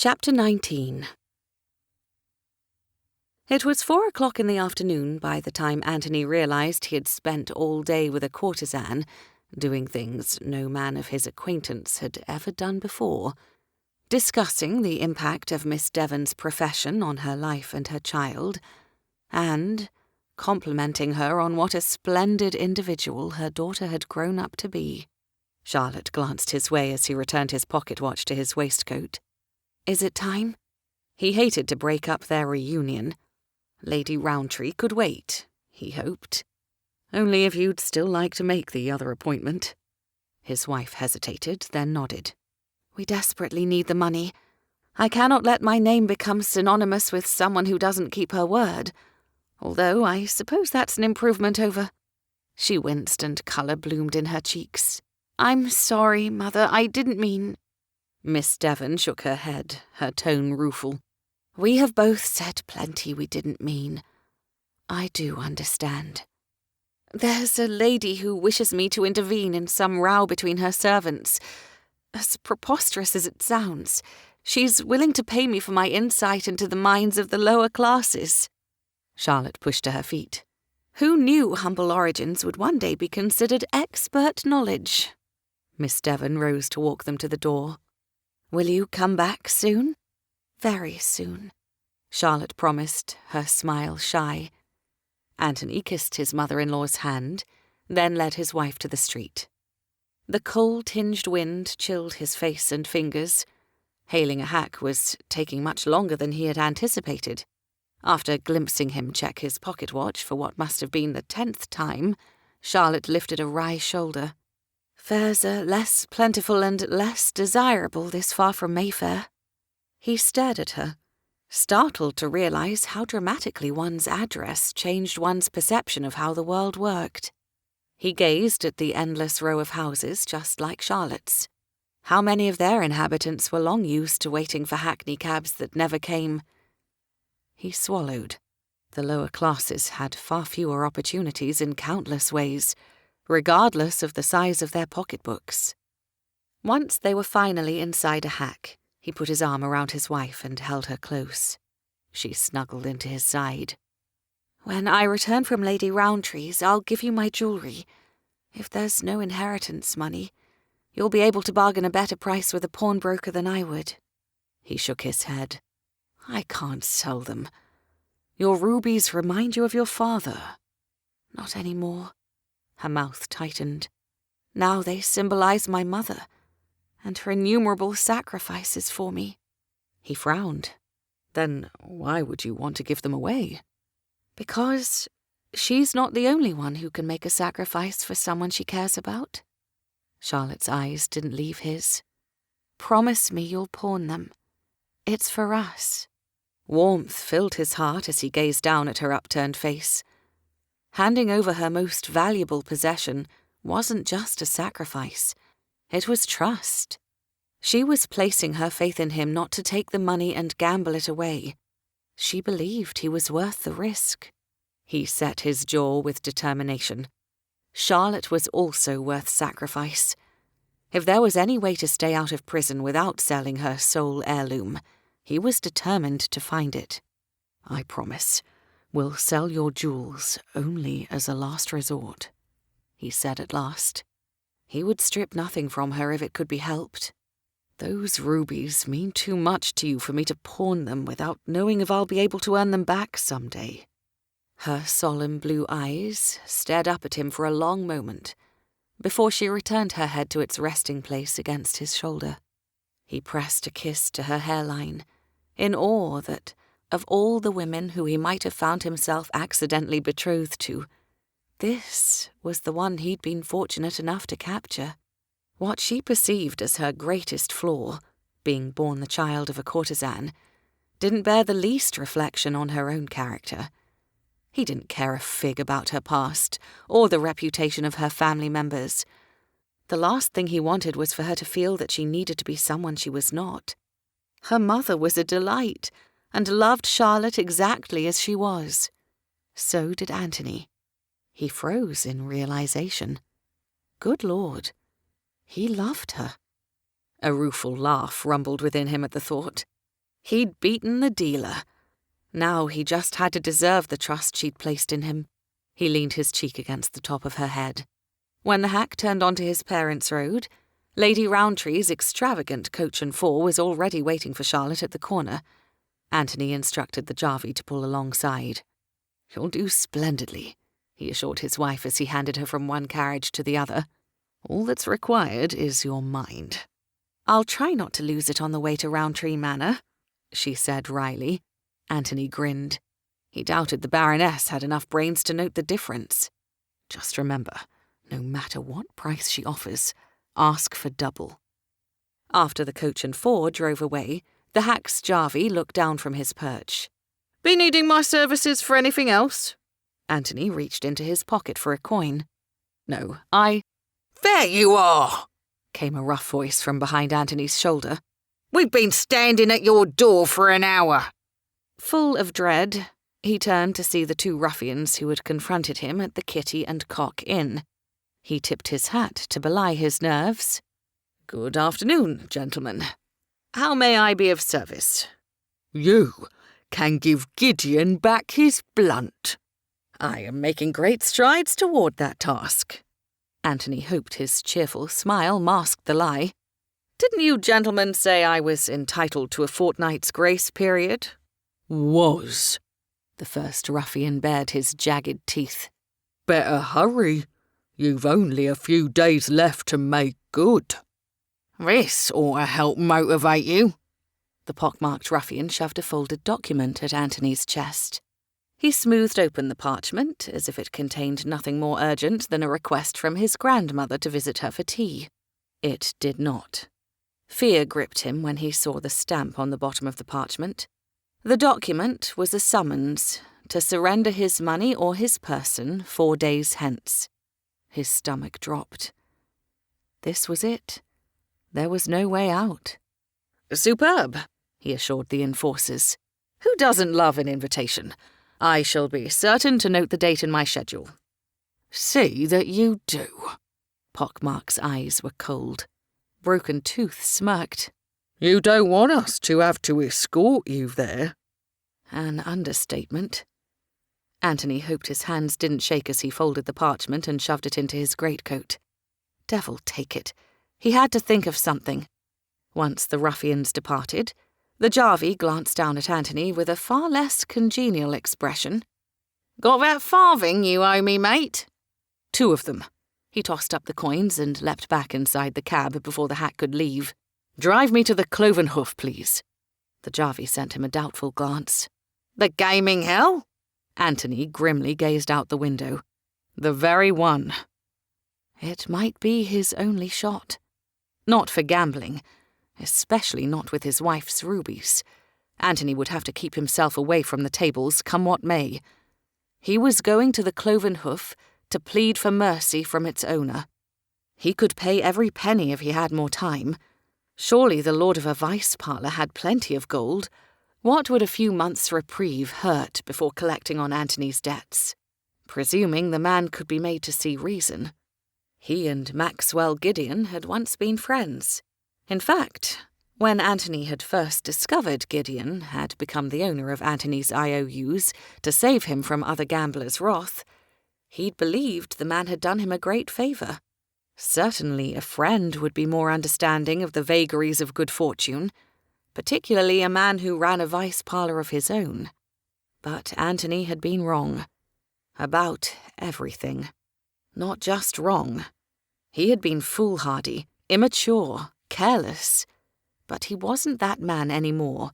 Chapter 19. It was 4 o'clock in the afternoon by the time Anthony realized he had spent all day with a courtesan, doing things no man of his acquaintance had ever done before, discussing the impact of Miss Devon's profession on her life and her child, and complimenting her on what a splendid individual her daughter had grown up to be. Charlotte glanced his way as he returned his pocket watch to his waistcoat. "Is it time?" He hated to break up their reunion. Lady Rowntree could wait, he hoped. "Only if you'd still like to make the other appointment." His wife hesitated, then nodded. "We desperately need the money. I cannot let my name become synonymous with someone who doesn't keep her word, although I suppose that's an improvement over—" She winced and colour bloomed in her cheeks. "I'm sorry, Mother, I didn't mean—" Miss Devon shook her head, her tone rueful. "We have both said plenty we didn't mean. I do understand. There's a lady who wishes me to intervene in some row between her servants. As preposterous as it sounds, she's willing to pay me for my insight into the minds of the lower classes." Charlotte pushed to her feet. Who knew humble origins would one day be considered expert knowledge? Miss Devon rose to walk them to the door. "Will you come back soon?" "Very soon," Charlotte promised, her smile shy. Anthony kissed his mother-in-law's hand, then led his wife to the street. The coal-tinged wind chilled his face and fingers. Hailing a hack was taking much longer than he had anticipated. After glimpsing him check his pocket watch for what must have been the 10th time, Charlotte lifted a wry shoulder. "Fares are less plentiful and less desirable this far from Mayfair." He stared at her, startled to realize how dramatically one's address changed one's perception of how the world worked. He gazed at the endless row of houses just like Charlotte's. How many of their inhabitants were long used to waiting for hackney cabs that never came? He swallowed. The lower classes had far fewer opportunities in countless ways, regardless of the size of their pocketbooks. Once they were finally inside a hack, he put his arm around his wife and held her close. She snuggled into his side. "When I return from Lady Rowntree's, I'll give you my jewellery. If there's no inheritance money, you'll be able to bargain a better price with a pawnbroker than I would." He shook his head. "I can't sell them. Your rubies remind you of your father." "Not any more." Her mouth tightened. "Now they symbolize my mother and her innumerable sacrifices for me." He frowned. "Then why would you want to give them away?" "Because she's not the only one who can make a sacrifice for someone she cares about." Charlotte's eyes didn't leave his. "Promise me you'll pawn them. It's for us." Warmth filled his heart as he gazed down at her upturned face. Handing over her most valuable possession wasn't just a sacrifice. It was trust. She was placing her faith in him not to take the money and gamble it away. She believed he was worth the risk. He set his jaw with determination. Charlotte was also worth sacrifice. If there was any way to stay out of prison without selling her sole heirloom, he was determined to find it. "I promise. We'll sell your jewels only as a last resort," he said at last. He would strip nothing from her if it could be helped. "Those rubies mean too much to you for me to pawn them without knowing if I'll be able to earn them back someday." Her solemn blue eyes stared up at him for a long moment, before she returned her head to its resting place against his shoulder. He pressed a kiss to her hairline, in awe that, of all the women who he might have found himself accidentally betrothed to, this was the one he'd been fortunate enough to capture. What she perceived as her greatest flaw, being born the child of a courtesan, didn't bear the least reflection on her own character. He didn't care a fig about her past, or the reputation of her family members. The last thing he wanted was for her to feel that she needed to be someone she was not. Her mother was a delight, and loved Charlotte exactly as she was. So did Anthony. He froze in realization. Good Lord, he loved her. A rueful laugh rumbled within him at the thought. He'd beaten the dealer. Now he just had to deserve the trust she'd placed in him. He leaned his cheek against the top of her head. When the hack turned onto his parents' road, Lady Roundtree's extravagant coach and four was already waiting for Charlotte at the corner. Anthony instructed the Jarvey to pull alongside. "You'll do splendidly," he assured his wife as he handed her from one carriage to the other. "All that's required is your mind." "I'll try not to lose it on the way to Roundtree Manor," she said wryly. Anthony grinned. He doubted the Baroness had enough brains to note the difference. "Just remember, no matter what price she offers, ask for double." After the coach and four drove away, the hack's Jarvey looked down from his perch. "Be needing my services for anything else?" Anthony reached into his pocket for a coin. "No, There you are!" came a rough voice from behind Anthony's shoulder. "We've been standing at your door for an hour." Full of dread, he turned to see the two ruffians who had confronted him at the Kitty and Cock Inn. He tipped his hat to belie his nerves. "Good afternoon, gentlemen. How may I be of service?" "You can give Gideon back his blunt." "I am making great strides toward that task." Anthony hoped his cheerful smile masked the lie. "Didn't you gentlemen say I was entitled to a fortnight's grace period?" "Was." The first ruffian bared his jagged teeth. "Better hurry. You've only a few days left to make good." "This ought to help motivate you." The pockmarked ruffian shoved a folded document at Anthony's chest. He smoothed open the parchment as if it contained nothing more urgent than a request from his grandmother to visit her for tea. It did not. Fear gripped him when he saw the stamp on the bottom of the parchment. The document was a summons to surrender his money or his person 4 days hence. His stomach dropped. This was it. There was no way out. "Superb," he assured the enforcers. "Who doesn't love an invitation? I shall be certain to note the date in my schedule." "See that you do." Pockmark's eyes were cold. Broken Tooth smirked. "You don't want us to have to escort you there." An understatement. Anthony hoped his hands didn't shake as he folded the parchment and shoved it into his greatcoat. Devil take it. He had to think of something. Once the ruffians departed, the Jarvey glanced down at Anthony with a far less congenial expression. "Got that farthing you owe me, mate?" "2 of them." He tossed up the coins and leapt back inside the cab before the hack could leave. "Drive me to the Cloven Hoof, please." The Jarvey sent him a doubtful glance. "The gaming hell?" Anthony grimly gazed out the window. "The very one." It might be his only shot. Not for gambling, especially not with his wife's rubies. Anthony would have to keep himself away from the tables, come what may. He was going to the Cloven Hoof to plead for mercy from its owner. He could pay every penny if he had more time. Surely the lord of a vice parlour had plenty of gold. What would a few months' reprieve hurt before collecting on Anthony's debts? Presuming the man could be made to see reason. He and Maxwell Gideon had once been friends. In fact, when Anthony had first discovered Gideon had become the owner of Anthony's IOUs to save him from other gamblers' wrath, he'd believed the man had done him a great favour. Certainly a friend would be more understanding of the vagaries of good fortune, particularly a man who ran a vice parlour of his own. But Anthony had been wrong. About everything. Not just wrong. He had been foolhardy, immature, careless. But he wasn't that man anymore.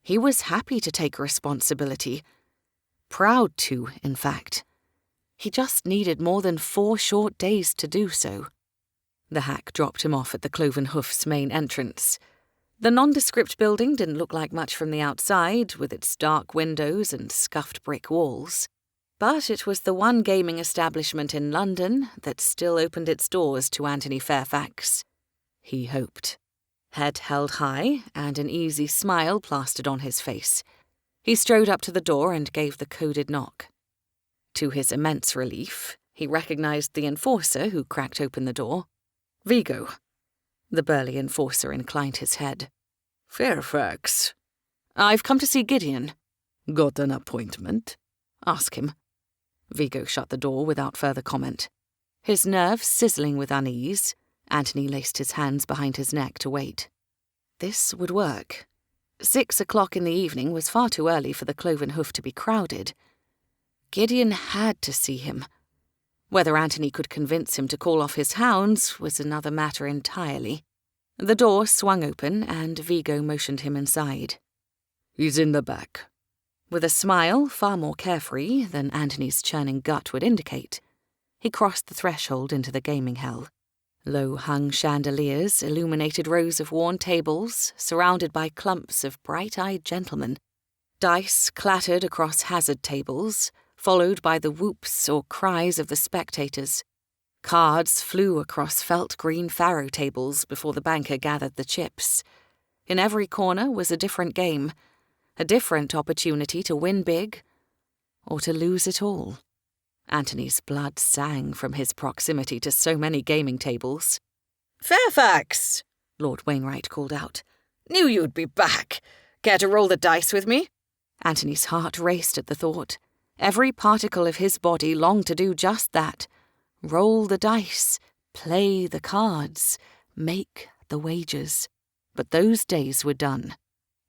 He was happy to take responsibility. Proud to, in fact. He just needed more than 4 short days to do so. The hack dropped him off at the Cloven Hoof's main entrance. The nondescript building didn't look like much from the outside, with its dark windows and scuffed brick walls. But it was the one gaming establishment in London that still opened its doors to Anthony Fairfax. He hoped. Head held high and an easy smile plastered on his face. He strode up to the door and gave the coded knock. To his immense relief, he recognized the enforcer who cracked open the door. "Vigo." The burly enforcer inclined his head. "Fairfax." "I've come to see Gideon." "Got an appointment?" "Ask him." Vigo shut the door without further comment. His nerves sizzling with unease, Anthony laced his hands behind his neck to wait. This would work. 6 o'clock in the evening was far too early for the Cloven Hoof to be crowded. Gideon had to see him. Whether Anthony could convince him to call off his hounds was another matter entirely. The door swung open and Vigo motioned him inside. "He's in the back." With a smile far more carefree than Anthony's churning gut would indicate, he crossed the threshold into the gaming hell. Low-hung chandeliers illuminated rows of worn tables surrounded by clumps of bright-eyed gentlemen. Dice clattered across hazard tables, followed by the whoops or cries of the spectators. Cards flew across felt green faro tables before the banker gathered the chips. In every corner was a different game, a different opportunity to win big or to lose it all. Anthony's blood sang from his proximity to so many gaming tables. "Fairfax!" Lord Wainwright called out. "Knew you'd be back. Care to roll the dice with me?" Anthony's heart raced at the thought. Every particle of his body longed to do just that. Roll the dice, play the cards, make the wagers. But those days were done.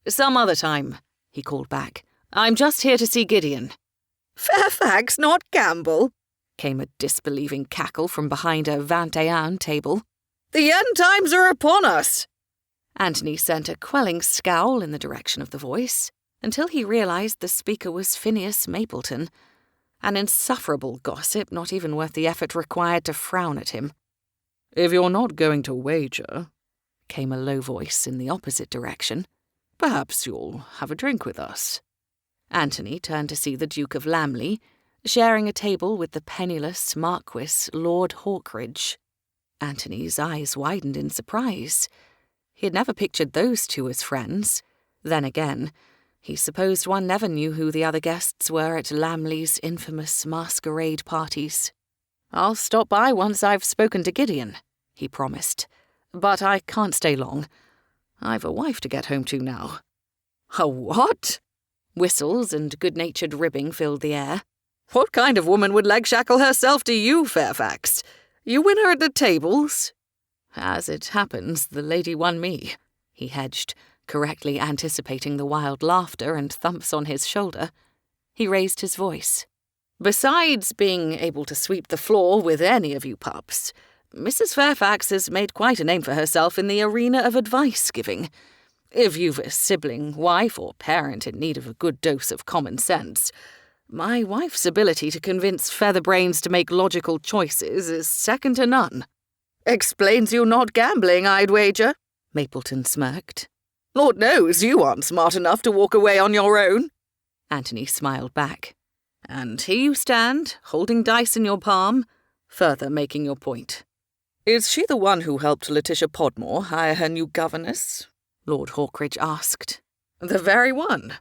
"Some other time," he called back. "I'm just here to see Gideon." "Fairfax, not gamble," came a disbelieving cackle from behind a 21 table. "The end times are upon us." Anthony sent a quelling scowl in the direction of the voice, until he realized the speaker was Phineas Mapleton, an insufferable gossip not even worth the effort required to frown at him. "If you're not going to wager," came a low voice in the opposite direction, "perhaps you'll have a drink with us." Anthony turned to see the Duke of Lamley, sharing a table with the penniless Marquis Lord Hawkridge. Anthony's eyes widened in surprise. He had never pictured those two as friends. Then again, he supposed one never knew who the other guests were at Lamley's infamous masquerade parties. "I'll stop by once I've spoken to Gideon," he promised. "But I can't stay long. I've a wife to get home to now." "A what?" Whistles and good-natured ribbing filled the air. "What kind of woman would leg-shackle herself to you, Fairfax? You win her at the tables?" "As it happens, the lady won me," he hedged, correctly anticipating the wild laughter and thumps on his shoulder. He raised his voice. "Besides being able to sweep the floor with any of you pups, Mrs. Fairfax has made quite a name for herself in the arena of advice-giving. If you've a sibling, wife, or parent in need of a good dose of common sense, my wife's ability to convince featherbrains to make logical choices is second to none." "Explains you not gambling, I'd wager," Mapleton smirked. "Lord knows you aren't smart enough to walk away on your own." Anthony smiled back. "And here you stand, holding dice in your palm, further making your point." "Is she the one who helped Letitia Podmore hire her new governess?" Lord Hawkridge asked. "The very one."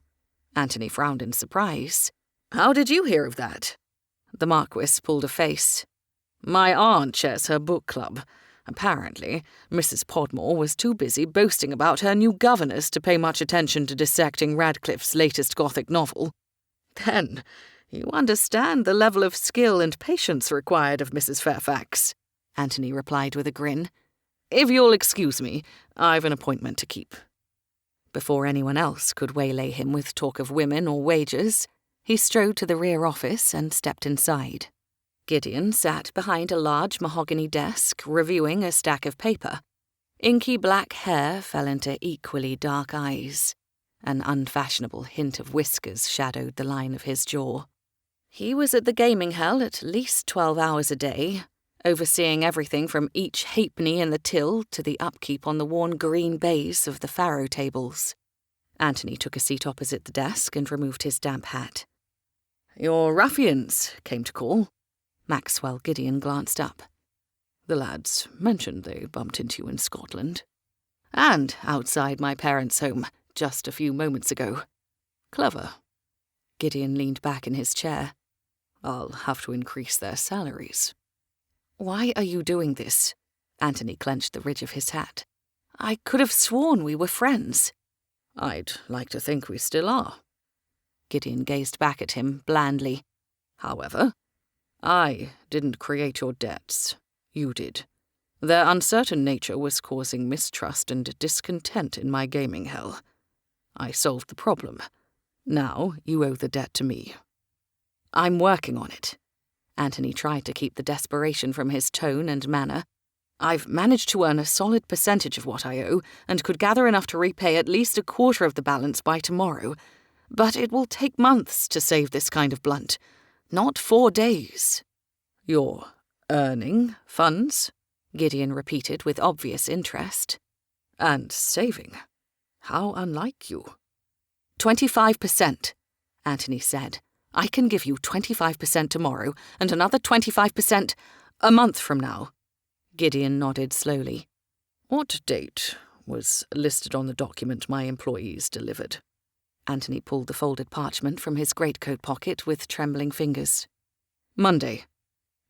Anthony frowned in surprise. "How did you hear of that?" The Marquis pulled a face. "My aunt chairs her book club. Apparently, Mrs. Podmore was too busy boasting about her new governess to pay much attention to dissecting Radcliffe's latest Gothic novel. Then, you understand the level of skill and patience required of Mrs. Fairfax," Anthony replied with a grin. "If you'll excuse me, I've an appointment to keep." Before anyone else could waylay him with talk of women or wagers, he strode to the rear office and stepped inside. Gideon sat behind a large mahogany desk, reviewing a stack of paper. Inky black hair fell into equally dark eyes. An unfashionable hint of whiskers shadowed the line of his jaw. He was at the gaming hell at least 12 hours a day, overseeing everything from each halfpenny in the till to the upkeep on the worn green baize of the faro tables. Anthony took a seat opposite the desk and removed his damp hat. "Your ruffians came to call." Maxwell Gideon glanced up. "The lads mentioned they bumped into you in Scotland. And outside my parents' home just a few moments ago. Clever." Gideon leaned back in his chair. "I'll have to increase their salaries." "Why are you doing this?" Anthony clenched the ridge of his hat. "I could have sworn we were friends." I'd like to think we still are. Gideon gazed back at him blandly. However, I didn't create your debts. You did. Their uncertain nature was causing mistrust and discontent in my gaming hell. I solved the problem. Now you owe the debt to me. I'm working on it. Anthony tried to keep the desperation from his tone and manner. I've managed to earn a solid percentage of what I owe and could gather enough to repay at least a quarter of the balance by tomorrow. But it will take months to save this kind of blunt, not 4 days. You're earning funds? Gideon repeated with obvious interest. And saving? How unlike you. 25%, Anthony said. I can give you 25% tomorrow and another 25% a month from now. Gideon nodded slowly. What date was listed on the document my employees delivered? Anthony pulled the folded parchment from his greatcoat pocket with trembling fingers. Monday.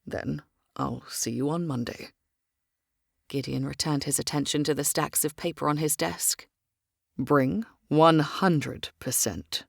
Then I'll see you on Monday. Gideon returned his attention to the stacks of paper on his desk. Bring 100%.